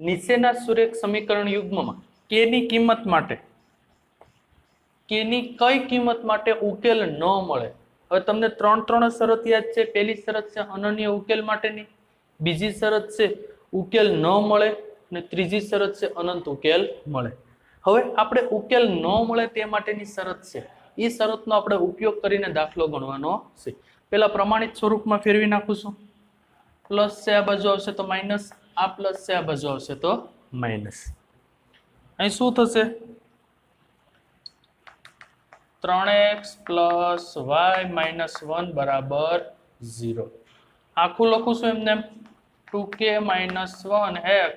નીચેના સુરેખ સમીકરણ યુગ્મમાં કે ની કિંમત માટે કે ની કઈ કિંમત માટે ઉકેલ ન મળે? હવે તમને ત્રણ શરત યાદ છે. પહેલી શરત છે અનન્ય ઉકેલ માટેની, બીજી શરત છે ઉકેલ ન મળે અને ત્રીજી શરત છે અનંત ઉકેલ મળે. હવે આપણે ઉકેલ ન મળે તે માટેની શરત છે, એ શરતનો આપણે ઉપયોગ કરીને દાખલો ગણવાનો છે. પેલા પ્રમાણિત સ્વરૂપમાં ફેરવી નાખું છું. પ્લસ છે આ બાજુ આવશે તો માઇનસ, આ પ્લસ છે આ બાજુ આવશે તો માઇનસ. અહીં શું થશે? 3x પ્લસ વાય માઇનસ 1 બરાબર 0. આખું લખું છું એમને 2k minus 1x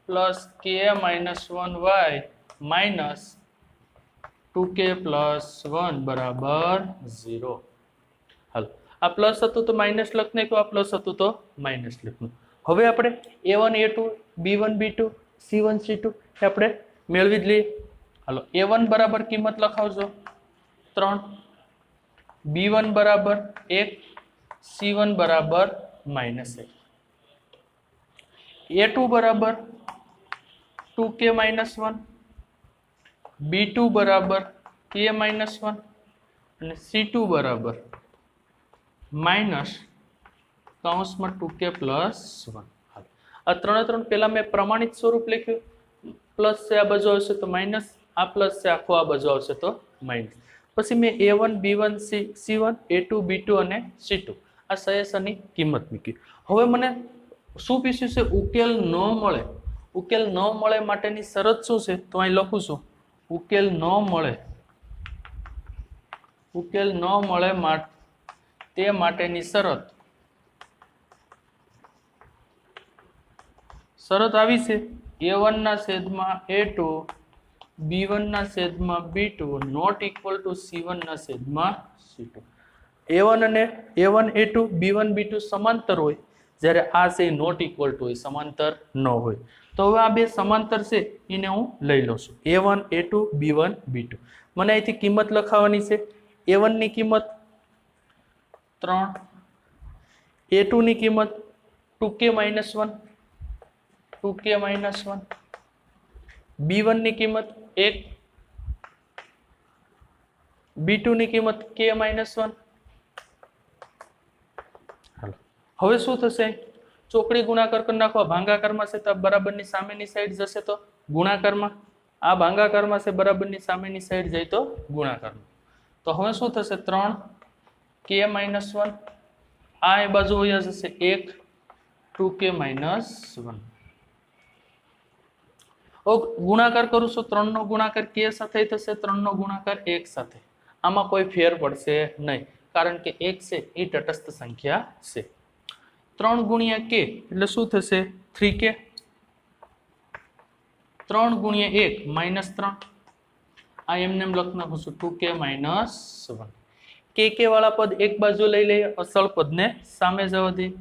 plus k minus 1y minus 2k plus 1 બરાબર 0. હાલો, આ પ્લસ હતું તો માઇનસ લખને કે આ પ્લસ હતું તો માઇનસ લખનું. હવે આપણે a1 a2 b1 b2 c1 c2 એ આપણે મેળવી જ લઈએ. હાલો, a1 બરાબર કિંમત લખાવજો 3, b1 બરાબર 1, c1 બરાબર -1, a2 બરાબર 2k માઇનસ 1, b2 બરાબર k માઇનસ 1 અને c2 બરાબર માઇનસ કૌંસમાં 2k પ્લસ 1. આ ત્રણ પહેલા મેં પ્રમાણિત સ્વરૂપ લખ્યું. પ્લસ છે આ બાજુ આવશે તો માઇનસ, આ પ્લસ છે આખું આ બાજુ આવશે તો માઇનસ. પછી મેં a1 b1 c1 a2 b2 અને c2 આ સરેસની કિંમત મૂકી. હવે મને શું પૂછ્યું છે? ઉકેલ ન મળે. ઉકેલ ન મળે માટેની શરત શું છે? તો અહીં લખું છું ઉકેલ ન મળે, ઉકેલ ન મળે તે માટેની શરત આવી છે a1 ના છેદમાં a2 b1 ના છેદમાં b2 not equal to c1 ના છેદમાં c2. a1 અને a1 a2 b1 b2 સમાંતર હોય, જ્યારે આ છે નોટ ઇક્વલ ટુ હોય, સમાંતર ન હોય. તો હવે આ બે સમાંતર છે એને હું લઈ લઉં છું a1 a2 b1 b2. મને અહીંથી કિંમત લખાવવાની છે. a1 ની કિંમત 3, a2 ની કિંમત 2k minus 1, 2k minus 1, b1 ની કિંમત 1, b2 ની કિંમત k માઇનસ 1. હાલો, હવે શું થશે? ચોકડી ગુણાકાર કરી નાખવા. ભાંગાકારમાં છે તો બરાબરની સામેની સાઈડ જશે તો ગુણાકારમાં, આ ભાંગાકારમાં છે બરાબરની સામેની સાઈડ જાય તો ગુણાકારમાં. તો હવે શું થશે? 3k માઇનસ 1, આ એ બાજુ વયા જશે 1, 2k માઇનસ 1. ગુણાકાર કરું છું 3 નો ગુણાકાર k સાથે થશે, 3 નો ગુણાકાર 1 સાથે. આમાં કોઈ ફેર પડશે નહીં, કારણ કે 1 છે એ તટસ્થ સંખ્યા છે. 3 ગુણ્યા k એટલે શું થશે? 3k. 3 ગુણ્યા 1 માઇનસ 3, આ એમને એમ લખી નાખું છું 2k માઇનસ 1. k વાળા પદ એક બાજુ લઈ લઈએ, અસળ પદને સામે જવા દઈએ.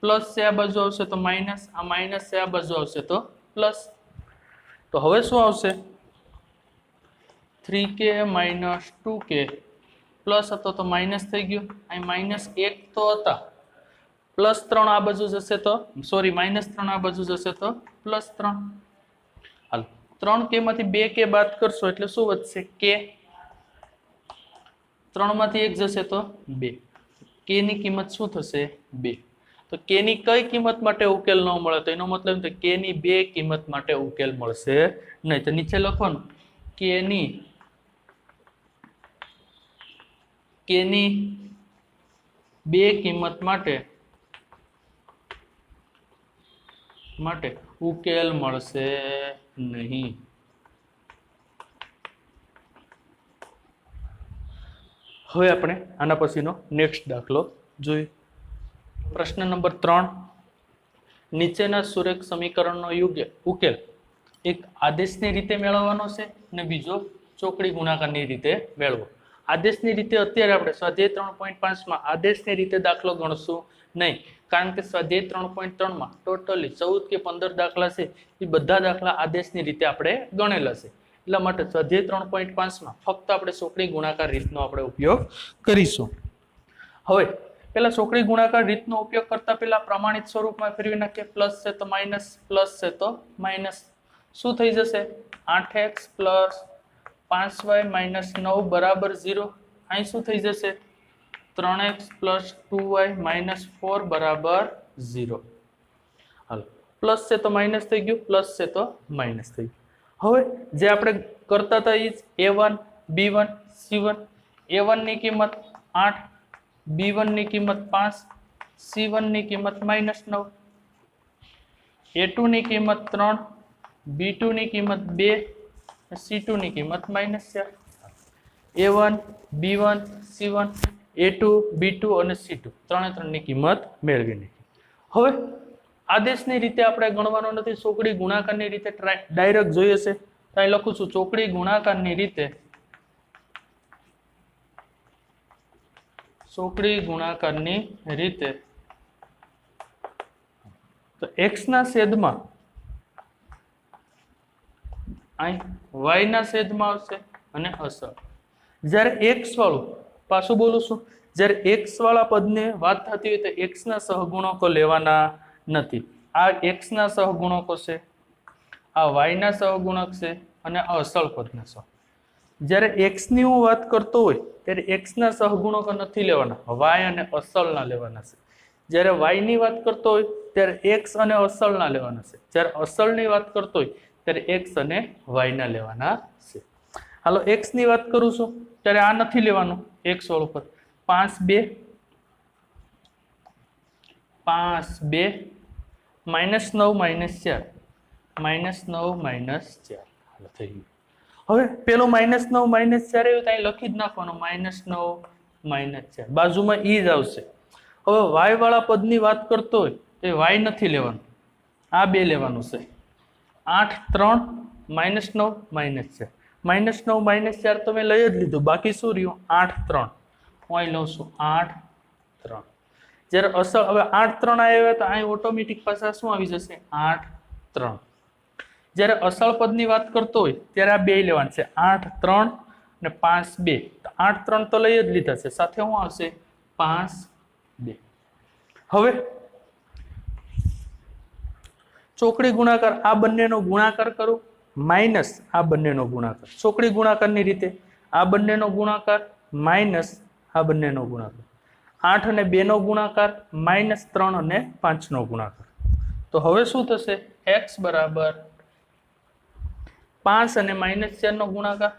પ્લસ છે આ બાજુ આવશે તો માઇનસ, આ માઇનસ છે આ બાજુ આવશે તો પ્લસ. તો હવે શું આવશે? 3k માઇનસ 2k પ્લસ હતો તો માઇનસ થઈ ગયું. અહીં માઇનસ 1 તો હતા, પ્લસ 3 આ બાજુ જશે તો સોરી માઇનસ 3 આ બાજુ જશે તો પ્લસ 3. હાલ, 3k માંથી 2k બાદ કરશો એટલે શું વધશે? k. 3 માંથી 1 જશે તો 2. k ની કિંમત શું થશે? 2. તો k ની કઈ કિંમત માટે ઉકેલ ન મળે? તો એનો મતલબ કે k ની બે કિંમત માટે ઉકેલ મળશે નહીં. તો નીચે લખવાનું k ની બે કિંમત માટે ઉકેલ મળશે નહીં. હવે આપણે આના પછીનો નેક્સ્ટ દાખલો જોઈએ. પ્રશ્ન નંબર 3. નીચેના સુરેખ સમીકરણનો યોગ્ય ઉકેલ એક આદેશની રીતે મેળવવાનો છે અને બીજો ચોકડી ગુણાકારની રીતે મેળવો. આદેશની રીતે અત્યારે આપણે સ્વાધ્યાય 3.5 માં આદેશની રીતે દાખલો ગણશું નહીં, કારણ કે સ્વાધ્યાય 3.3 માં ટોટલી 14 કે 15 દાખલા છે, એ બધા દાખલા આદેશની રીતે આપણે ગણેલા છે. એટલા માટે સ્વાધ્યાય 3.5 માં ફક્ત આપણે ચોકડી ગુણાકાર રીતનો આપણે ઉપયોગ કરીશું. હવે પેલા ચોકડી ગુણાકાર રીતનો ઉપયોગ કરતા પહેલા પ્રમાણિત સ્વરૂપમાં ફેરવી નાખીએ. પ્લસ છે તો માઇનસ, પ્લસ છે તો માઇનસ. શું થઈ જશે? 8x પ્લસ 5y માઇનસ 9 બરાબર 0. અહીં શું થઈ જશે? 3x પ્લસ 2y માઇનસ 4 બરાબર 0. હાલો, પ્લસ છે તો માઇનસ થઈ ગયું, પ્લસ છે તો માઇનસ થઈ ગયું. હવે જે આપણે કરતા હતા એ a1 b1 c1. a1 ની કિંમત 8, b1 ની કિંમત 5, c1 ની કિંમત -9, a2 ની કિંમત 3, b2 ની કિંમત 2, c2 ની કિંમત -4. a1 b1 c1 a2 b2 અને c2 ત્રણેની કિંમત મેળવી નાખી. હવે આદેશની રીતે આપણે ગણવાનો નથી, ચોકડી ગુણાકારની રીતે ડાયરેક્ટ જોઈએ છે. તો અહીં લખું છું ચોકડી ગુણાકારની રીતે, ચોકડી ગુણાકારની રીતે તો x ના છેદમાં અહીં y ના છેદમાં આવશે અને અસર. જ્યારે x વાળું, પાછું બોલું છું, જ્યારે x વાળા પદને વાત થતી હોય તો x ના સહગુણકો લેવાના નથી. આ x ના સહગુણકો છે, આ y ના સહગુણક છે અને આ અસલ પદના સહ. જ્યારે x ની હું વાત કરતો હોય ત્યારે x ના સહગુણકો નથી લેવાના, y અને અસલના લેવાના છે. જ્યારે y ની વાત કરતો હોય ત્યારે x અને અસલના લેવાના છે. જ્યારે અસલની વાત કરતો હોય ત્યારે x અને y ના લેવાના છે. હાલો, x ની વાત કરું છું ત્યારે આ નથી લેવાનું, x વાળું પદ 5 2 -9 -4 -9 -4 હાલો થઈ ગયું. હવે પેલો -9 -4 એવું ત્યાં લખી જ નાખવાનું, -9 -4 બાજુમાં ઈ જ આવશે. હવે y વાળા પદની વાત કરતો હોય તો y નથી લેવાનું, આ બે લેવાનું છે. 8 3 -9 -4 -9 -4 તો મેં લઈ જ લીધું, બાકી શું રહ્યું? 8 3. હું અહીં લઉં છું 8 3. જ્યારે અસલ, હવે 8 3 આવ્યા તો અહીં ઓટોમેટિક પાછા શું આવી જશે? 8 3. જ્યારે અસલ પદની વાત કરતો હોય ત્યારે આ બે લેવાના છે, 8 3 અને 5 2. તો 8 3 તો લઈ જ લીધા છે, સાથે શું આવશે? 5 2. હવે ચોકડી ગુણાકાર, આ બંનેનો ગુણાકાર કરું માઇનસ આ બંનેનો ગુણાકાર. ચોકડી ગુણાકારની રીતે આ બંનેનો ગુણાકાર માઇનસ આ બંનેનો ગુણાકાર. 8 અને 2 નો ગુણાકાર -3 અને 5 નો ગુણાકાર. તો હવે શું થશે? x બરાબર 5 અને -4 નો ગુણાકાર,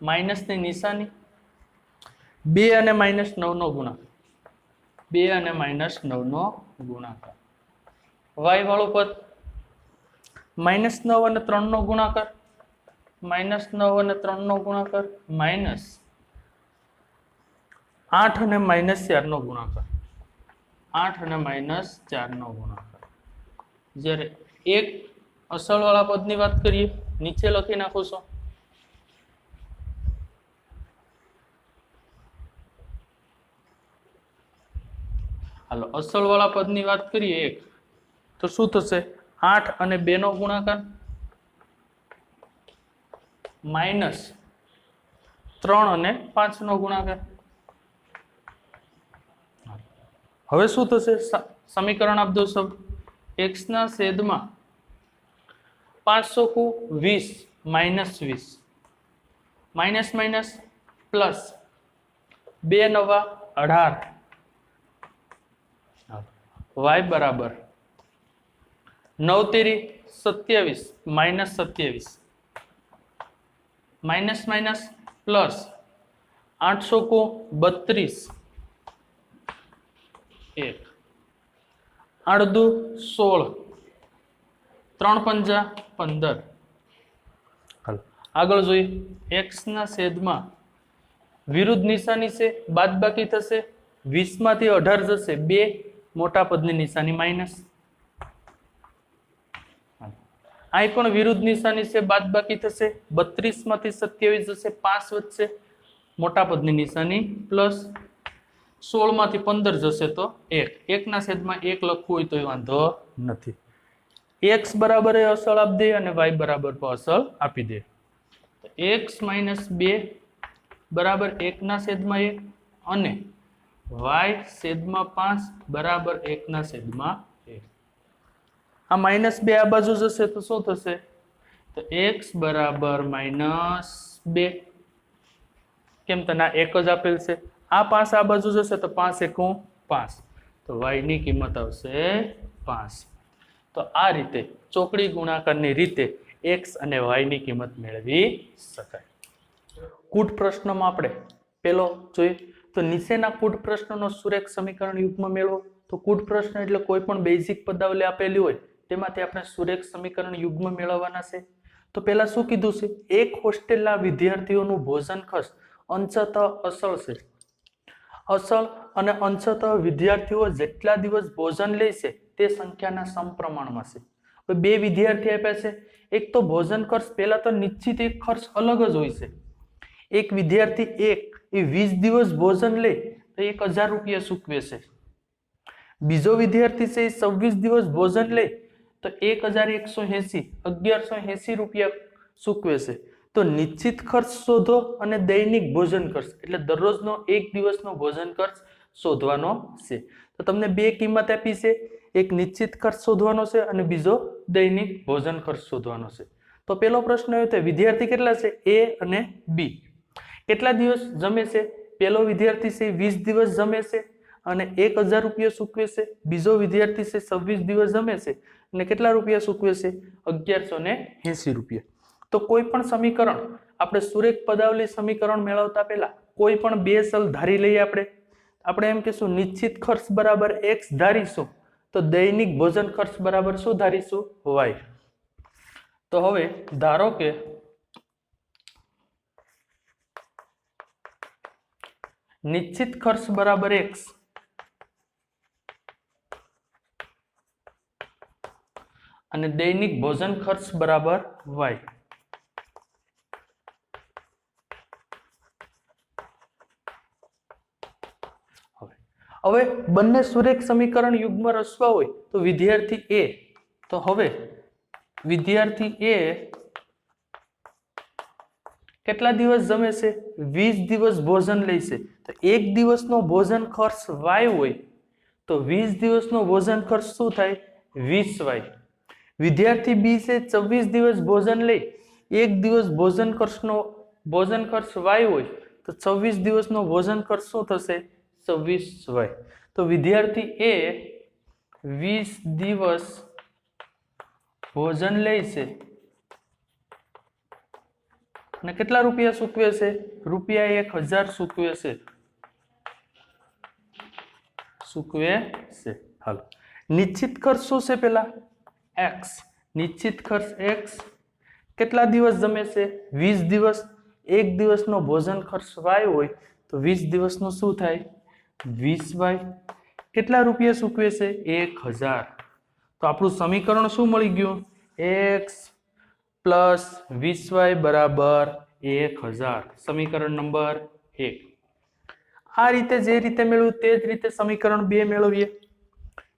માઇનસની નિશાની, 2 અને -9 નો ગુણાકાર, 2 અને -9 નો ગુણાકાર. y વાળું પદ -9 અને 3 નો ગુણાકાર, -9 અને 3 નો ગુણાકાર, માઇનસ 8 અને -4 નો ગુણાકાર, 8 અને -4 નો ગુણાકાર. જ્યારે એક અસલ વાળા પદની વાત કરીએ, નીચે લખી નાખો છો. હાલો, અસલ વાળા પદની વાત કરીએ એક, તો શું થશે? 8 અને 2 નો ગુણાકાર માઇનસ 3 અને 5 નો ગુણાકાર. હવે શું થશે? સમીકરણ આપ દો સબ. x ના છેદમાં 5 20 -20 માઇનસ માઇનસ પ્લસ 2 નવા 18 y બરાબર 9 તેરી 27 -27 माइनस माइनस प्लस 800 को 32 1 8 16 3 पंजा 15. આગળ જોઈએ. x ના છેદમાં વિરુદ્ધ નિશાની છે, બાદબાકી થશે, 20 માંથી 18 જશે, બે મોટા પદની નિશાની માઇનસ. અહીં પણ વિરુદ્ધ નિશાની છે, બાદબાકી થશે, 32 માંથી 27 જશે, 5 વધશે, મોટા પદની નિશાની પ્લસ, 16 માંથી 15 જશે તો 1. 1 ના છેદમાં 1 લખવું હોય તો વાંધો નથી. x બરાબર એ અસલ આપી દે અને y બરાબર પણ અસલ આપી દે. x -2 બરાબર 1 ના છેદમાં 1 અને y છેદમાં 5 બરાબર 1 ના છેદમાં 1. આ -2 આ બાજુ જશે તો શું થશે? તો x બરાબર -2. કેમ તને આ 1 જ આપેલ છે. આ 5 આ બાજુ જશે તો 5 એકું 5. તો y ની કિંમત આવશે 5. તો આ રીતે ચોકડી ગુણાકારની રીતે x અને y ની કિંમત મેળવી શકાય. કૂટ પ્રશ્નમાં આપણે પેલો જોઈએ તો નીચેના કૂટ પ્રશ્નનો સુરેખ સમીકરણ યુગ્મ મેળવો. તો કૂટ પ્રશ્ન એટલે કોઈ પણ બેઝિક પદાવલી આપેલી હોય તેમાંથી આપણે સુરેખ સમીકરણ યુગ્મ મેળવવાના છે. તો પહેલા શું કીધું છે? એક હોસ્ટેલના વિદ્યાર્થીઓનું ભોજન ખર્ચ અંશતઃ અસલ છે. અસલ અને અંશતઃ વિદ્યાર્થીઓ જેટલા દિવસ ભોજન લે છે તે સંખ્યાના સમપ્રમાણમાં છે. હવે બે વિદ્યાર્થી આપ્યા છે. એક તો ભોજન ખર્ચ પહેલા તો નિશ્ચિત એક ખર્ચ અલગ જ હોય છે. એક વિદ્યાર્થી એ 20 દિવસ ભોજન લે તો 1000 રૂપિયા ચૂકવે છે. બીજો વિદ્યાર્થી છે 26 દિવસ ભોજન લે તો 1180 1180 રૂપિયા ચૂકવે છે. તો નિશ્ચિત ખર્ચ શોધો અને દૈનિક ભોજન ખર્ચ એટલે દરરોજનો એક દિવસનો ભોજન ખર્ચ શોધવાનો છે. તો તમને બે કિંમત આપી છે. એક નિશ્ચિત ખર્ચ શોધવાનો છે અને બીજો દૈનિક ભોજન ખર્ચ શોધવાનો છે. તો પહેલો પ્રશ્ન એ છે વિદ્યાર્થી કેટલા છે? એ અને બી. કેટલા દિવસ જમે છે? પહેલો વિદ્યાર્થી છે 20 દિવસ જમે છે અને 1000 રૂપિયા ચૂકવે છે. બીજો વિદ્યાર્થી છે 26 દિવસ જમે છે અને કેટલા રૂપિયા ચૂકવે છે? 1180 રૂપિયા. તો કોઈ પણ સમીકરણ આપણે સુરેખ પદાવલી સમીકરણ મેળવતા પહેલા કોઈ પણ બે ચલ ધારી લઈએ. આપણે એમ કહીશું નિશ્ચિત ખર્ચ બરાબર x ધારીશું તો દૈનિક ભોજન ખર્ચ બરાબર શું ધારીશું? y. તો હવે ધારો કે નિશ્ચિત ખર્ચ બરાબર x અને દૈનિક ભોજન ખર્ચ બરાબર y. હવે બંને સુરેખ સમીકરણ યુગ્મ રચવા હોય તો વિદ્યાર્થી એ તો હવે વિદ્યાર્થી એ કેટલા દિવસ જમે છે? 20 દિવસ ભોજન લે છે. તો એક દિવસનો ભોજન ખર્ચ y હોય તો 20 દિવસનો ભોજન ખર્ચ શું થાય? 20y. વિદ્યાર્થી બી છે 26 દિવસ ભોજન લે. એક દિવસ ભોજન ખર્ચ y હોય તો 26 દિવસનો ભોજન ખર્ચ શું થશે? 26y. તો વિદ્યાર્થી એ 20 દિવસ ભોજન લે છે અને કેટલા રૂપિયા ચૂકવે છે? રૂપિયા 1000 ચૂકવે છે. હાલો નિશ્ચિત ખર્ચ શું છે? પેલા x. નિશ્ચિત ખર્ચ x. કેટલા દિવસ જમે છે? 20 દિવસ. એક દિવસનો ભોજન ખર્ચ y હોય તો 20 દિવસનું શું થાય? 20y. કેટલા રૂપિયા ચૂકવે છે? 1000. તો આપણું સમીકરણ શું મળી ગયું? x પ્લસ 20y બરાબર 1000. સમીકરણ નંબર 1. આ રીતે જે રીતે મેળવ્યું તે જ રીતે સમીકરણ 2 મેળવીએ.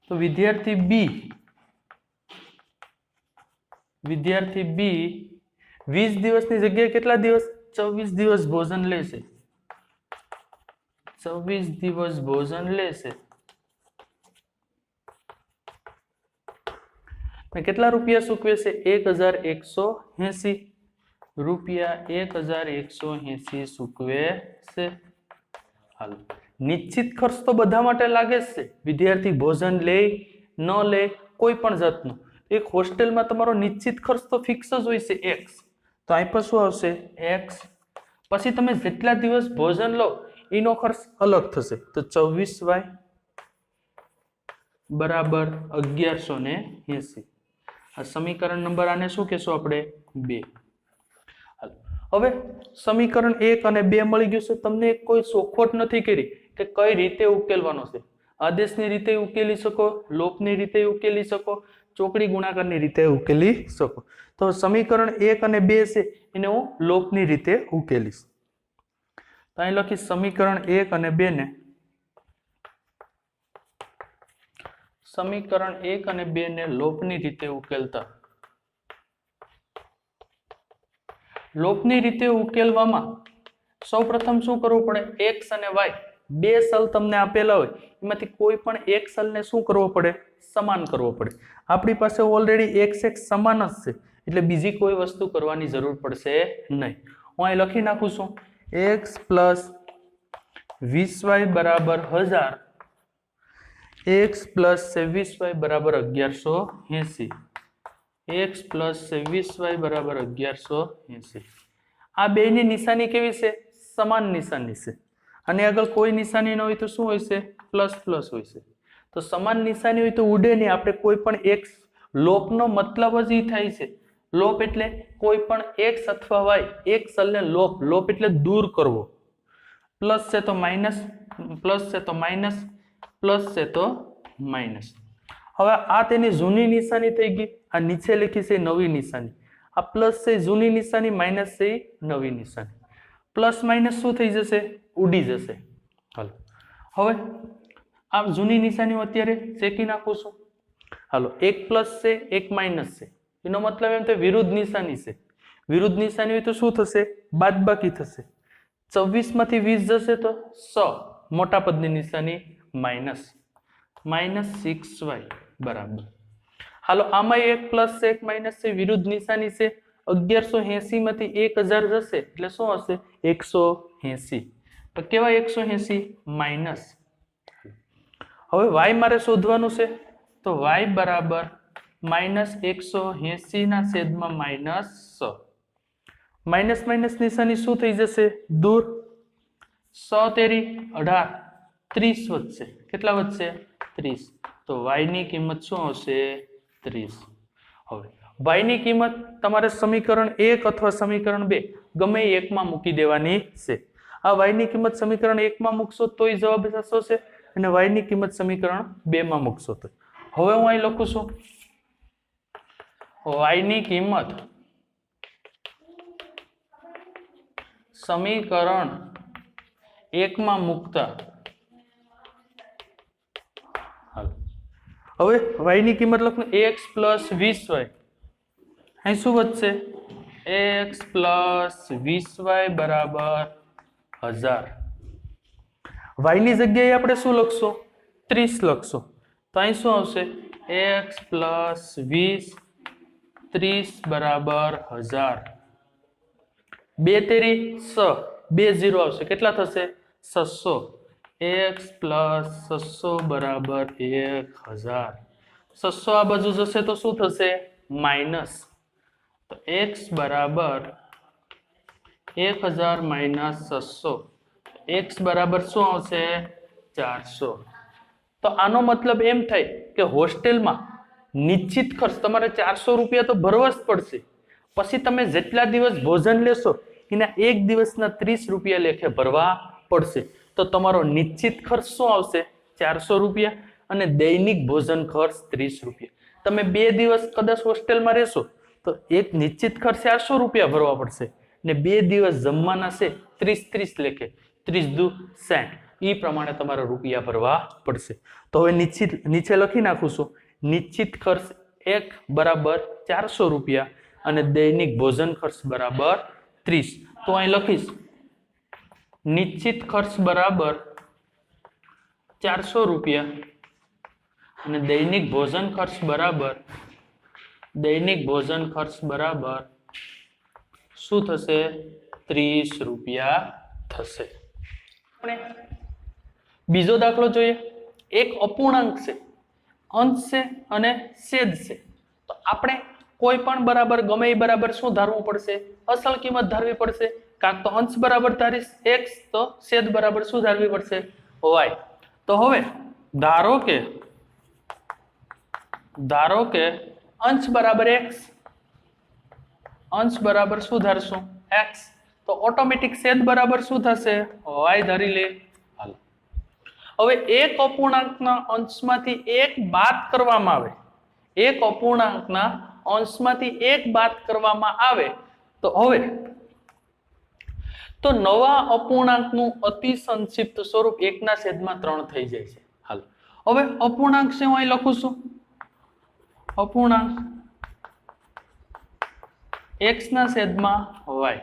તો વિદ્યાર્થી બી 20 દિવસની જગ્યાએ કેટલા દિવસ? 24 દિવસ ભોજન લેશે. 24 દિવસ ભોજન લેશે. કેટલા રૂપિયા ચૂકવે છે? 1180 રૂપિયા 1180 ચૂકવે છે. હાલ નિશ્ચિત ખર્ચ તો બધા માટે લાગે જ છે. વિદ્યાર્થી ભોજન લે ન લે કોઈ પણ જાતનું એક હોસ્ટેલમાં તમારો નિશ્ચિત ખર્ચ તો ફિક્સ જ હોય છે x. તો અહીં પર શું આવશે? x. પછી તમે જેટલા દિવસ ભોજન લો એનો ખર્ચ અલગ થશે. તો 24y બરાબર 1180. આ સમીકરણ નંબર આને શું કહેશું આપણે? 2. હવે સમીકરણ 1 અને 2 મળી ગયું છે. તમને કોઈ ચોખવટ નથી કરી કે કઈ રીતે ઉકેલવાનો છે. આદેશની રીતે ઉકેલી શકો, લોપની રીતે ઉકેલી શકો, ચોકડી ગુણાકારની રીતે ઉકેલી શકો. તો સમીકરણ 1 અને 2 છે એને હું લોપની રીતે ઉકેલીશ. તો અહીં લખીશ સમીકરણ 1 અને 2 ને સમીકરણ 1 અને 2 ને લોપની રીતે ઉકેલતા લોપની રીતે ઉકેલવામાં સૌપ્રથમ શું કરવું પડે? x અને y બે ચલ તમને આપેલા હોય એમાંથી કોઈ પણ એક ચલને શું કરવો પડે? સમાન કરવો પડે. આપણી પાસે ઓલરેડી x સમાન જ છે એટલે બીજી કોઈ વસ્તુ કરવાની જરૂર પડશે નહીં. હું અહીં લખી નાખું છું x પ્લસ 20y બરાબર 1000, x પ્લસ 26y બરાબર 1180, x પ્લસ 26y બરાબર 1180. આ બેની નિશાની કેવી છે? સમાન નિશાની છે. અને આગળ કોઈ નિશાની ન હોય તો શું હોય છે? પ્લસ પ્લસ હોય છે. તો સમાન નિશાની હોય તો ઉડે નહીં. આપણે કોઈ પણ એક લોપનો મતલબ જ એ થાય છે. લોપ એટલે કોઈ પણ x અથવા y એક ચલને લોપ એટલે દૂર કરવો. પ્લસ છે તો માઇનસ, પ્લસ છે તો માઇનસ, પ્લસ છે તો માઇનસ. હવે આ તેની જૂની નિશાની થઈ ગઈ. આ નીચે લખી છે નવી નિશાની. આ પ્લસ છે જૂની નિશાની, માઇનસ છે નવી નિશાની. પ્લસ માઇનસ શું થઈ જશે? ઉડી જશે. હાલો હવે આ જૂની નિશાનીઓ અત્યારે ચેકી નાખું છું. હાલો એક પ્લસ છે એક માઇનસ છે એનો મતલબ એમ થાય વિરુદ્ધ નિશાની છે. વિરુદ્ધ નિશાની હોય તો શું થશે? બાદબાકી થશે. 24 માંથી 20 જશે તો 100 મોટા પદની નિશાની માઇનસ 6y બરાબર. હાલો આમાં એક પ્લસ છે એક માઇનસ છે વિરુદ્ધ નિશાની છે. 1180 માંથી 1000 જશે એટલે શું હશે? 180. તો કેવા 180? માઇનસ. હવે y મારે શોધવાનું છે તો y બરાબર માઇનસ 180 ના છેદમાં માઇનસ 100. માઇનસ માઇનસ નિશાની શું થઈ જશે? દૂર. 100 તેરી 18, 30 વધશે. કેટલા વધશે? 30. તો y ની કિંમત શું આવશે? 30. હવે y ની કિંમત તમારે સમીકરણ 1 અથવા સમીકરણ 2 ગમે એકમાં મૂકી દેવાની છે. આ y ની કિંમત સમીકરણ 1 માં મૂકશો તોય જવાબ સાચો છે અને y ની કિંમત સમીકરણ 2 માં મૂકશો તો. હવે હું અહીં લખું છું y ની કિંમત સમીકરણ 1 માં મૂકતા હવે y ની કિંમત લખું x પ્લસ 20y. અહીં શું વધશે? x પ્લસ 20y બરાબર 1000. y ની જગ્યાએ આપણે શું લખશું? 30 લખશું. તો અહીં શું આવશે? x પ્લસ 20 30 બરાબર 1000. 2 તેરી 6, 2 0 આવશે. કેટલા થશે? 600. x પ્લસ 600 બરાબર 1000. 600 આ બાજુ જશે તો શું થશે? માઇનસ. તો x બરાબર 1000 માઇનસ 600. x બરાબર શું આવશે? 400. તો આનો મતલબ એમ થાય કે હોસ્ટેલમાં નિશ્ચિત ખર્ચ તમારે 400 રૂપિયા તો ભરવા જ પડશે. પછી તમે જેટલા દિવસ ભોજન લેશો એના એક દિવસના 30 રૂપિયા લેખે ભરવા પડશે. તો તમારો નિશ્ચિત ખર્ચ શું આવશે? 400 રૂપિયા અને દૈનિક ભોજન ખર્ચ 30 રૂપિયા. તમે 2 દિવસ કદાચ હોસ્ટેલમાં રહેશો તો એક નિશ્ચિત ખર્ચ 400 રૂપિયા ભરવા પડશે ને 2 દિવસ જમવાના છે 30 લેખે, 30 દુ 60. એ પ્રમાણે તમારે રૂપિયા ભરવા પડશે. તો હવે નીચે લખી નાખું છું નિશ્ચિત ખર્ચ 1 બરાબર 400 રૂપિયા અને દૈનિક ભોજન ખર્ચ બરાબર 30. તો અહીં લખીશ નિશ્ચિત ખર્ચ બરાબર 400 રૂપિયા અને દૈનિક ભોજન ખર્ચ બરાબર શું થશે? 30 રૂપિયા થશે. આપણે બીજો દાખલો જોઈએ. એક અપૂર્ણાંક છે, અંશ છે અને છેદ છે. તો આપણે કોઈ પણ બરાબર ગમે એ બરાબર શું ધારવું પડશે? અસલ કિંમત ધારવી પડશે. કાં તો અંશ બરાબર ધારીશ x તો છેદ બરાબર શું ધારવી પડશે? y. તો હવે ધારો કે અંશ બરાબર x, અંશ બરાબર શું ધારશું? x. તો ઓટોમેટિક છેદ બરાબર શું થશે? y ધારી લે. હાલો હવે એક અપૂર્ણાંકના અંશમાંથી એક બાદ કરવામાં આવે, એક અપૂર્ણાંકના અંશમાંથી એક બાદ કરવામાં આવે તો હવે તો નવા અપૂર્ણાંકનું અતિ સંક્ષિપ્ત સ્વરૂપ 1/3 થઈ જાય છે. હાલો હવે અપૂર્ણાંક છે હું અહીં લખું છું અપૂર્ણાંક x/y.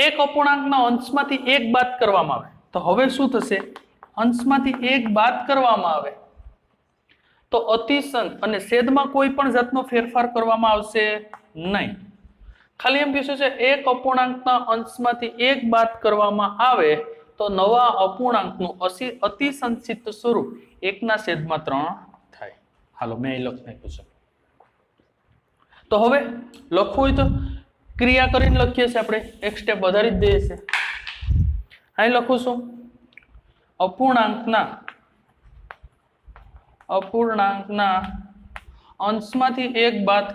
એક અપૂર્ણાંકના અંશમાંથી એક બાદ કરવામાં આવે તો હવે શું થશે, અંશમાંથી 1 બાદ કરવામાં આવે તો અતિશંત અને છેદમાં કોઈ પણ જાતનો ફેરફાર કરવામાં આવશે નહીં. ખાલી એમ કહેશું છે એક અપૂર્ણાંકના અંશમાંથી 1 બાદ કરવામાં આવે તો નવા અપૂર્ણાંકનું અતિસંક્ષિપ્ત સ્વરૂપ 1/3 થાય. હાલો મેં અહીં લખી નાખ્યું છે. તો હવે લખવું હોય તો ક્રિયા કરીને લખીએ છીએ આપણે, એક સ્ટેપ વધારી જ દઈએ છીએ. અહીં લખું છું અપૂર્ણાંકના અંશમાંથી 1 બાદ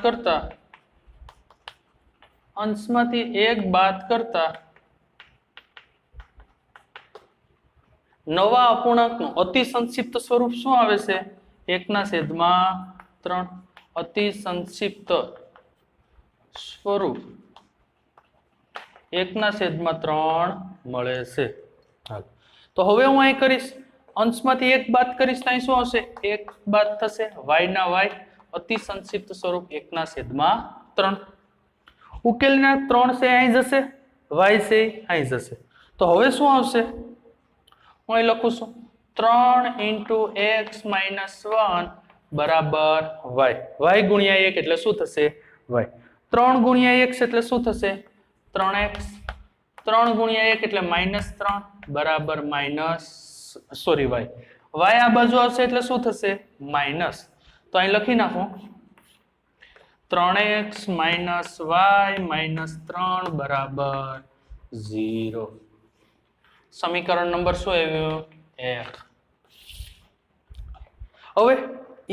કરતા નવા અપૂર્ણાંકનું અતિસંક્ષિપ્ત સ્વરૂપ શું આવે છે, 1/3. અતિસંક્ષિપ્ત સ્વરૂપ 1/3 મળે છે. તો હવે હું અહીં કરીશ, અંશમાંથી 1 બાદ કરીશ તો અહીં શું આવશે, 1 બાદ થશે, y ના y, અતિસંક્ષિપ્ત સ્વરૂપ 1/3. ઉકેલના 3 છે અહીં જશે, y છે અહીં જશે. તો હવે શું આવશે, હું અહીં લખું છું 3 × x - 1 બરાબર y. y ગુણ્યા 1 એટલે શું થશે, y. 3 ગુણ્યા x એટલે શું થશે, 3x. 3 ગુણ્યા 1 એટલે -3 બરાબર y. y આ બાજુ આવશે એટલે શું થશે, માઇનસ. તો અહીં લખી નાખું 3x - y -3 બરાબર 0. સમીકરણ નંબર શું આવ્યું, 1. હવે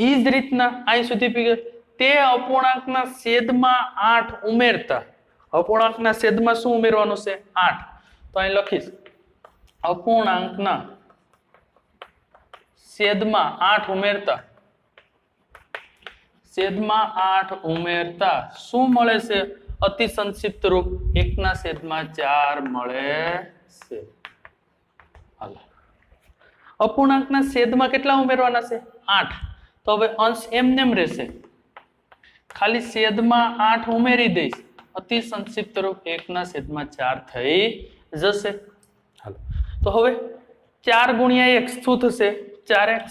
ઈ જ રીતના અહીં સુધી તે અપૂર્ણાંકના છેદમાં 8 ઉમેરતા, અપૂર્ણાંકના છેદમાં શું ઉમેરવાનું છે, 8. તો અહીં લખીશ અપૂર્ણાંકના છેદમાં 8 ઉમેરતા શું મળે છે, અતિસંક્ષિપ્ત રૂપ 1/4 મળે છે. અપૂર્ણાંકના છેદમાં કેટલા ઉમેરવાના છે, 8. તો હવે અંશ એમનેમ રહેશે, ખાલી છેદમાં 8 ઉમેરી દઈશ, અતિસંક્ષિપ્ત રૂપ 1/4 થઈ જશે. હાલો તો હવે 4 ગુણ્યા x શું થશે, 4x.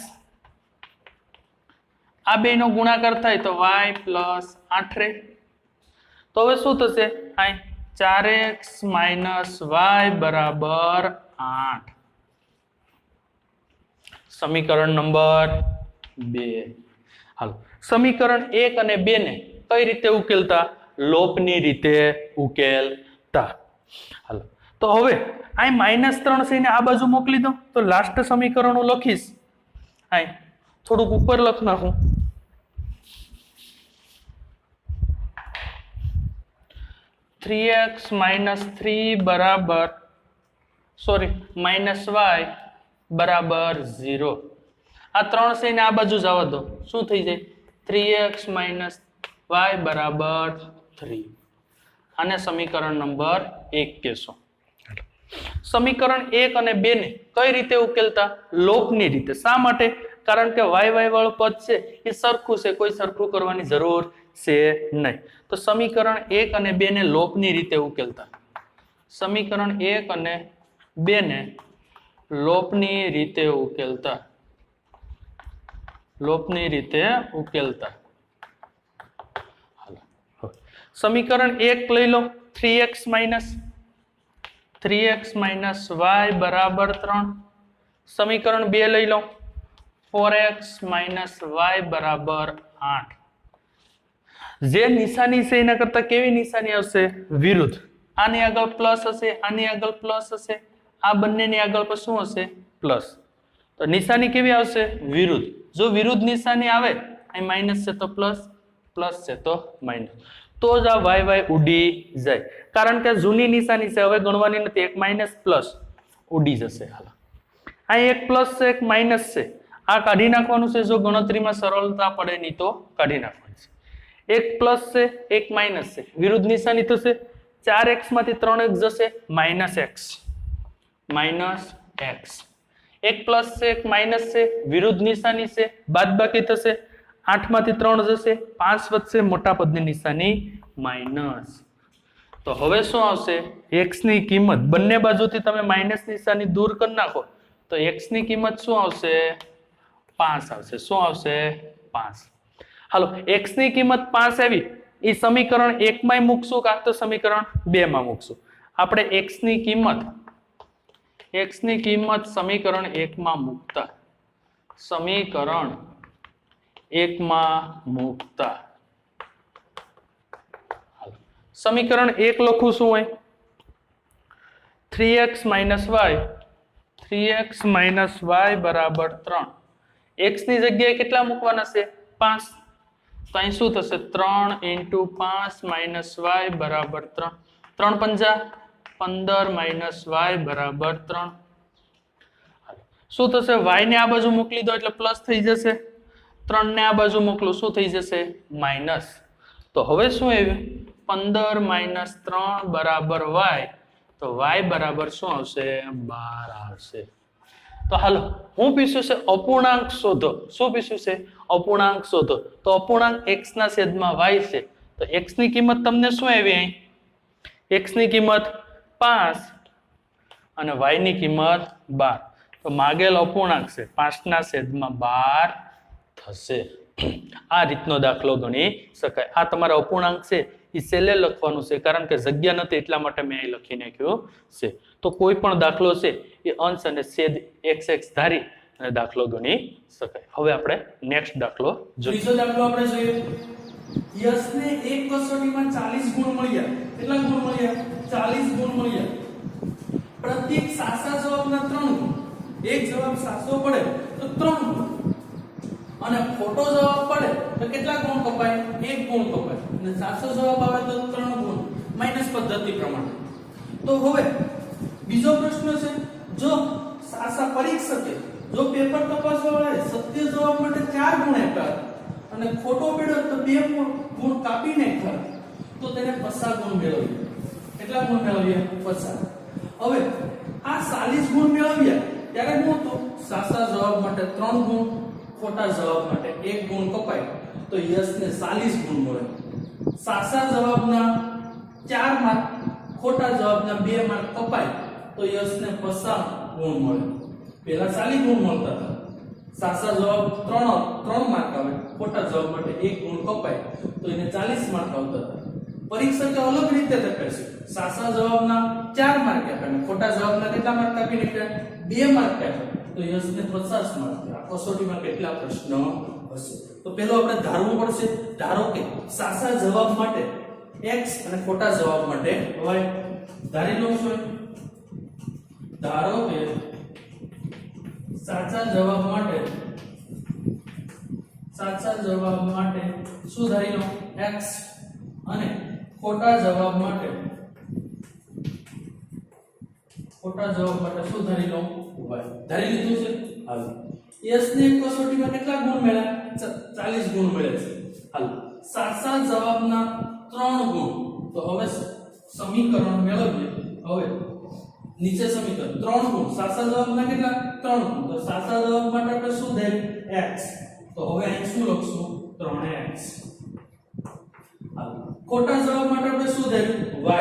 આ બેનો ગુણાકાર થાય તો y + 8 રહે. તો હવે શું થશે, અહીં 4x - y બરાબર 8. સમીકરણ નંબર 2. હાલો સમીકરણ 1 અને 2 ને કઈ રીતે ઉકેલતા, લોપની રીતે ઉકેલતા. હાલો તો હવે અહીં -3 છે ને આ બાજુ મોકલી દો તો લાસ્ટ સમીકરણ હું લખીશ, અહીં થોડુંક ઉપર લખ નાખું, -3 બરાબર -y બરાબર 0. આ 3 છે ને આ બાજુ જવા દો, શું થઈ જાય, 3x - y બરાબર 3. આને સમીકરણ નંબર 1 કહેશો. સમીકરણ 1 અને 2 ને કઈ રીતે ઉકેલતા, લોપની રીતે. શા માટે, કારણ કે y વાળું પદ છે એ સરખું છે, કોઈ સરખું કરવાની જરૂર છે નહીં. તો સમીકરણ 1 અને 2 ને લોપની રીતે ઉકેલતા. સમીકરણ 1 અને 2 ને લોપની રીતે ઉકેલતા. સમીકરણ 1 લઈ લો, 3x - y બરાબર 3. સમીકરણ 2 લઈ લો, 4x - y બરાબર 8. જે નિશાની છે એના કરતા કેવી નિશાની આવશે, વિરુદ્ધ. આની આગળ પ્લસ હશે, આની આગળ પ્લસ હશે, આ બંનેની આગળ પર શું હશે, પ્લસ. તો નિશાની કેવી આવશે, વિરુદ્ધ. જો વિરુદ્ધ નિશાની આવે, અહીં માઇનસ છે તો પ્લસ, પ્લસ છે તો માઇનસ, તો જ આ y ઉડી જાય. કારણ કે જૂની નિશાની છે, હવે ગણવાની નથી, એક માઇનસ પ્લસ ઉડી જશે. હાલ અહીં એક પ્લસ છે, એક માઇનસ છે, આ કાઢી નાખવાનું છે. જો ગણતરીમાં સરળતા પડે નહીં તો કાઢી નાખવાનું છે. એક પ્લસ છે, એક માઇનસ છે, વિરુદ્ધ નિશાની થશે. 4x માંથી 3x જશે, -x. એક પ્લસ છે, એક માઇનસ છે, વિરુદ્ધ નિશાની છે, બાદબાકી થશે. 8 માંથી 3 જશે, 5 વધશે, મોટા પદની નિશાની માઇનસ. તો હવે શું આવશે x ની કિંમત બંને બાજુથી તમે માઈનસ નિશાની દૂર કરી નાખો તો x ની કિંમત શું આવશે 5 આવશે શું આવશે 5 હાલો x ની કિંમત 5 આવી એ સમીકરણ 1 માં મૂકશું કાં તો સમીકરણ 2 માં મૂકશું આપણે x ની કિંમત સમીકરણ 1 માં મૂકતા સમીકરણ 1 માં મૂકતા સમીકરણ 1 લખું શું હોય 3x y બરાબર 3 x ની જગ્યાએ કેટલા મૂકવાના છે 5 તો અહીં શું થશે 3 × 5 y બરાબર 3 3 પંજા 15 y બરાબર 3 શું થશે y ને આ બાજુ મોકલી દો એટલે પ્લસ થઈ જશે 3 ને આ બાજુ મોકલો શું થઈ જશે માઈનસ તો હવે શું આવ્યું 15 - 3 બરાબર y તો y બરાબર શું આવશે 12 આવશે તો હાલો હું પૂછ્યું છે અપૂર્ણાંક શોધો શું પૂછ્યું છે અપૂર્ણાંક શોધો તો અપૂર્ણાંક x ના છેદમાં y છે તો x ની કિંમત તમને શું આવી અહીં x ની કિંમત 5 અને y ની કિંમત 12 તો માગેલ અપૂર્ણાંક છે 5 ના છેદમાં 12 થશે આ રીતનો દાખલો ગણી શકાય આ તમારો અપૂર્ણાંક છે એ છેલ્લે લખવાનું છે કારણ કે જગ્યા નથી એટલા માટે મેં અહીં લખી નાખ્યું છે તો કોઈ પણ દાખલો છે એ અંશ અને છેદ x ધારી અને દાખલો ગણી શકાય હવે આપણે નેક્સ્ટ દાખલો જોઈએ ત્રીજો દાખલો આપણે જોઈએ યશને એક કસોટીમાં 40 ગુણ મળ્યા કેટલા ગુણ મળ્યા 40 ગુણ મળ્યા પ્રત્યેક સાચા જવાબના 3 ગુણ એક જવાબ સાચો પડે તો 3 ગુણ અને ખોટો જવાબ પડે તો કેટલા ગુણ કપાય 1 ગુણ કપાય અને સાચો જવાબ આવે તો 3 ગુણ માઈનસ પદ્ધતિ પ્રમાણે તો હવે બીજો પ્રશ્ન છે જો સાચા પરીક્ષકે જો પેપર તપાસવા વાળાએ સત્ય જવાબ માટે 4 ગુણ આપ્યા અને ખોટો પડ્યો તો 2 ગુણ કાપી નાખ્યા તો તેને 50 ગુણ મેળવ્યા કેટલા ગુણ મેળવ્યા 50 હવે આ 40 ગુણ મેળવ્યા ત્યારે હું તો સાચા જવાબ માટે 3 ગુણ ખોટા જવાબ માટે 1 ગુણ કપાય તો યશને 40 ગુણ મળે સાચા જવાબના 4 માર્ક ખોટા જવાબના 2 માર્ક કપાય તો યશને 50 ગુણ મળે પહેલા 40 ગુણ મળતા હતા સાચા જવાબ 3 માર્ક આવે ખોટા જવાબ માટે 1 ગુણ કપાય તો એને 40 માર્ક આવતા હતા પરીક્ષકે અલગ રીતે તપાસ્યું સાચા જવાબના 4 માર્ક આપ્યા અને ખોટા જવાબના કેટલા માર્ક કાપી નાખ્યા 2 માર્ક આપ્યા તો યશને 50 માર્ક આ કસોટીમાં કેટલા પ્રશ્નો હશે તો પહેલો આપણે ધારવું પડશે ધારો કે સાચા જવાબ માટે x અને ખોટા જવાબ માટે y ધારી લો છો ધારો કે સાચા જવાબ માટે શું ધારી લો x અને ખોટા જવાબ માટે શું ધારી લો y ધારી લીધું છે હાલો s ને એક કસોટીમાં કેટલા ગુણ મળ્યા 40 ગુણ મળ્યા છે હાલો સાચા જવાબના 3 ગુણ તો હવે સમીકરણ મેળવીએ હવે નીચે સમીકરણ 3 ગુણ સાચા જવાબના કેટલા 3 ગુણ તો સાચા જવાબ માટે આપણે શું ધાર્યું x તો હવે અહીં શું લખશું 3x હાલો ખોટા જવાબ માટે આપણે શું ધાર્યું y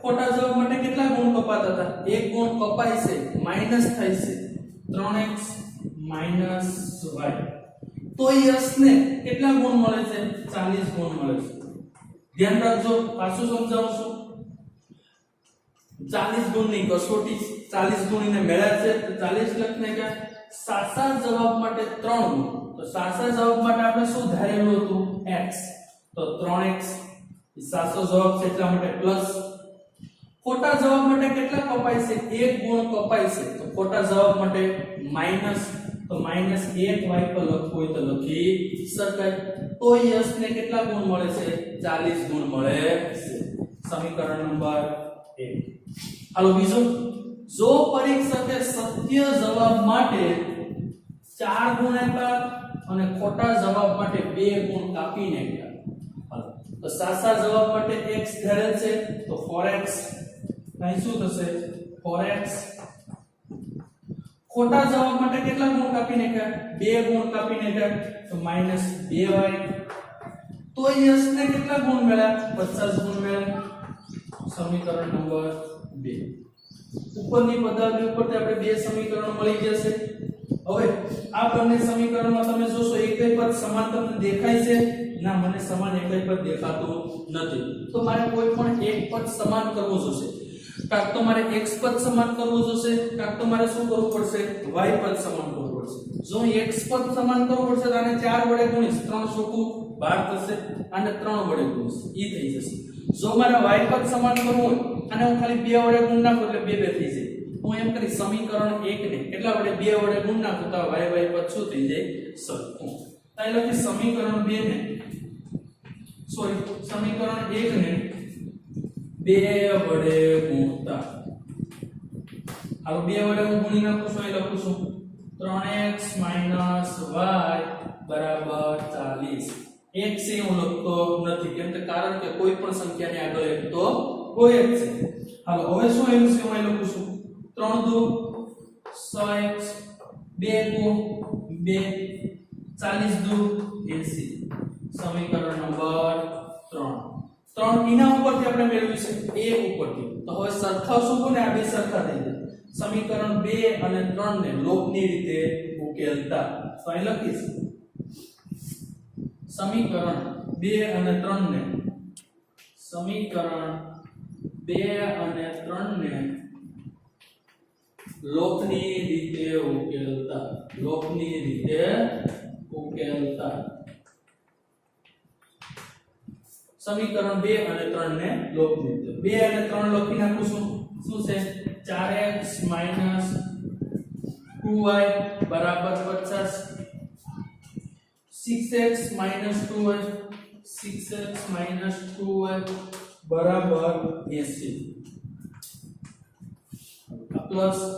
ખોટા જવાબ માટે કેટલા ગુણ કપાતા હતા 1 ગુણ કપાય છે માઈનસ થાય છે 3x માઈનસ y તો યશને કેટલા ગુણ મળે છે 40 ગુણ મળે છે ધ્યાન રાખજો પાછું સમજાવું છું 40 ગુણની કસોટી 40 ગુણીને મેળવ્યા છે તો 40 લખને કે સાચા જવાબ માટે 3 ગુણ તો સાચા જવાબ માટે આપણે શું ધારેલું હતું x તો 3x સાચો જવાબ છે એટલા માટે પ્લસ ખોટા જવાબ માટે કેટલા કપાય છે 1 ગુણ કપાય છે તો ખોટા જવાબ માટે માઈનસ તો -1 y પર લખવું હોય તો લખી શકાય તો યશને કેટલા ગુણ મળે છે 40 ગુણ મળે છે સમીકરણ નંબર 1 હાલો બીજો જો પરીક્ષકે સત્ય જવાબ માટે 4 ગુણ આપ્યા અને ખોટા જવાબ માટે 2 ગુણ કાપી નાખ્યા હાલો તો સાચા જવાબ માટે x ધરેલ છે તો 4x અહીં શું થશે 4x ખોટા જવાબ માટે કેટલા ગુણ કાપી નાખ્યા 2 ગુણ કાપી નાખ્યા તો -2y તો યશને કેટલા ગુણ મળ્યા 50 ગુણ મળ્યા સમીકરણ નંબર 2 ઉપરની પદાવલી ઉપરથી આપણે બે સમીકરણ મળી જશે હવે આ બંને સમીકરણમાં તમે જોશો એકય પદ સમાન તમને દેખાય છે ના મને સમાન એકય પદ દેખાતું નથી તો મારે કોઈ પણ એક પદ સમાન કરવું જોશે કાં તો મારે x પદ સમાન કરવું જોશે કાં તો મારે શું કરવું પડશે y પદ સમાન કરવું પડશે જો x પદ સમાન કરવું પડશે તો આને 4 વડે ગુણીશ 3 ચોકું 12 થશે આને 3 વડે ગુણીશ ઈ થઈ જશે જો મારે y પદ સમાન કરવું હોય અને હું ખાલી 2 વડે ગુણ નાખું એટલે 2 2 થઈ જાય હું એમ કરી સમીકરણ 1 ને કેટલા વડે 2 વડે ગુણ નાખું તો y પદ શું થઈ જાય સરખું તો એટલે કે સમીકરણ 2 ને સોરી સમીકરણ 1 ને 2 વડે ગુણતા હવે 2 વડે હું ગુણી નાખું છું અહીં લખું છું 3x - y બરાબર 40 એક છે હું લખતો નથી કેમ કે કારણ કે કોઈ પણ સંખ્યાની આગળ એક તો હોય જ છે હાલો હવે શું આવ્યું છે હું અહીં લખું છું 3 દુ 6x 2 ગુણ 2 40 દુ 80 સમીકરણ નંબર 3 એના ઉપરથી આપણે મેળવ્યું છે a ઉપરથી તો હવે સરખાવશું કોને આ બે સરખા થઈ જાય સમીકરણ 2 અને 3 ને લોપની રીતે ઉકેલતા તો અહીં લખીશ સમીકરણ 2 અને 3 ને સમીકરણ 2 અને 3 ને લોપની રીતે ઉકેલતા સમીકરણ 2 અને 3 ને લોપની રીતે 2 અને 3 લખી નાખું છું શું છે 4x - 2y બરાબર 50 6x - 2y બરાબર 80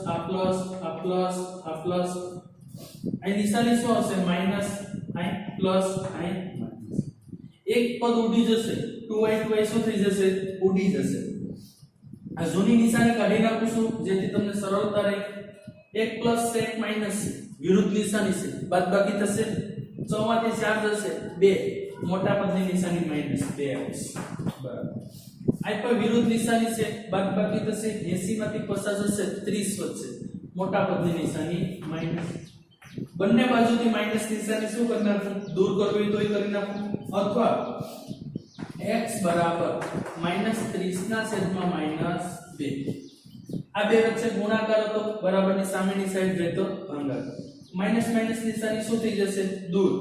આ પ્લસ અહીં નિશાની શું હશે માઈનસ અહીં પ્લસ અહીં માઈનસ એક પદ ઉડી જશે 2y શું થઈ જશે ઉડી જશે આ જૂની નિશાની કાઢી નાખું છું જેથી તમને સરળતા રહે એક પ્લસ છે એક માઈનસ છે વિરુદ્ધ નિશાની છે બાદબાકી થશે 6 માંથી 4 જશે 2 મોટા પદની નિશાની માઈનસ 2x બરાબર આ પર વિરુદ્ધ નિશાની છે બાદબાકી થશે 80 માંથી 50 જશે 30 વધશે મોટા પદની નિશાની માઈનસ બંને બાજુથી માઈનસ નિશાની શું કરી નાખું દૂર કરવી તોય કરી નાખું અથવા x બરાબર -30 ના છેદમાં -2 આ બે વચ્ચે ગુણાકાર હતો બરાબરની સામેની સાઈડ રહેતો ભાગાકાર માઈનસ માઈનસ નિશાની શું થઈ જશે દૂર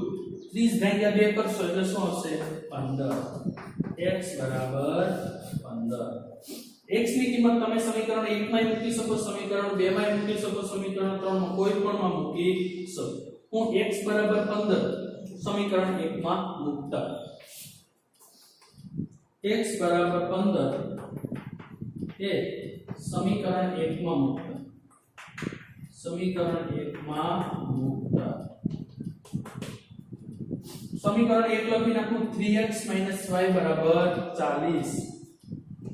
30 ભાગ્યા 2 કરશો એટલે શું આવશે 15 x બરાબર 15 x ની કિંમત તમે સમીકરણ 1 માં મૂકી શકો સમીકરણ 2 માં મૂકી શકો સમીકરણ 3 માં કોઈ પણ માં મૂકી શકો હું x બરાબર 15 સમીકરણ 1 માં મૂકતા x બરાબર 15 એ સમીકરણ 1 માં મૂકતા સમીકરણ 1 લખી નાખું 3x - y બરાબર 40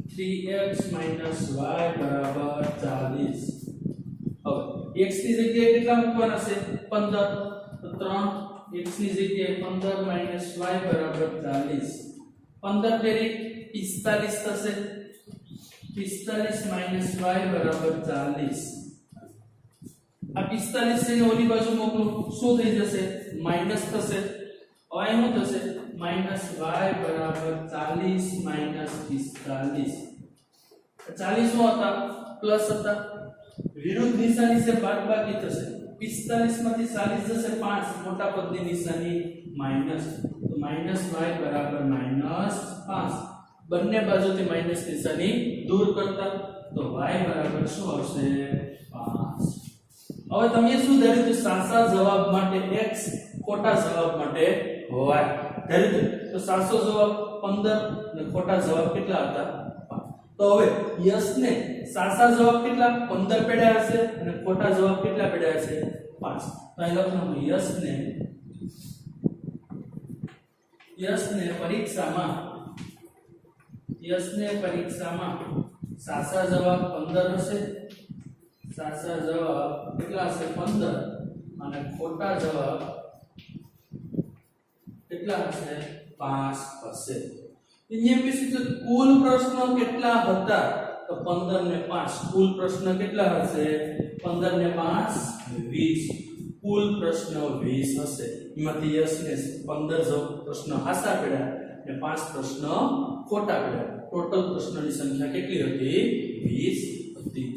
3x - y બરાબર 40 હવે x ની જગ્યાએ કેટલા મૂકવાના છે 15 તો 3 x ની જગ્યાએ 15 - y બરાબર 40 15 તેરી 45 થશે 45 - y બરાબર 40 આ 45 ને ઓલી બાજુ મોકલું શું થઈ જશે માઈનસ થશે હવે શું થશે -y બરાબર 40 - 45 40 શું હતા પ્લસ હતા વિરુદ્ધ નિશાની છે બાદબાકી થશે 45 માંથી 40 જશે 5 મોટા પદની નિશાની માઈનસ તો -y બરાબર -5 બંને બાજુથી માઈનસ નિશાની દૂર કરતા તો y બરાબર શું આવશે 5 હવે તમે શું ધાર્યું કે સાચા જવાબ માટે x ખોટા જવાબ માટે y ધાર્યું તો સાચો જવાબ 15 અને ખોટા જવાબ કેટલા હતા 5 તો હવે યસ ને સાચા જવાબ કેટલા 15 પડ્યા હશે અને ખોટા જવાબ કેટલા પડ્યા હશે 5 તો અહીં લખવાનું યસ ને પરીક્ષામાં સાચા જવાબ 15 હશે સાચા જવાબ કેટલા હશે 15 અને ખોટા જવાબ કેટલા હશે 5 હશે અહીંયા પૂછ્યું છે કુલ પ્રશ્નો કેટલા હતા તો 15 ને 5 કુલ પ્રશ્ન કેટલા હશે 15 ને 5 20 કુલ પ્રશ્ન 20 હશે એમાંથી યસ ને 15 જો પ્રશ્ન હાસા પડ્યા ને 5 પ્રશ્ન ખોટા પડ્યા ટોટલ પ્રશ્નની સંખ્યા કેટલી હતી 20 હતી।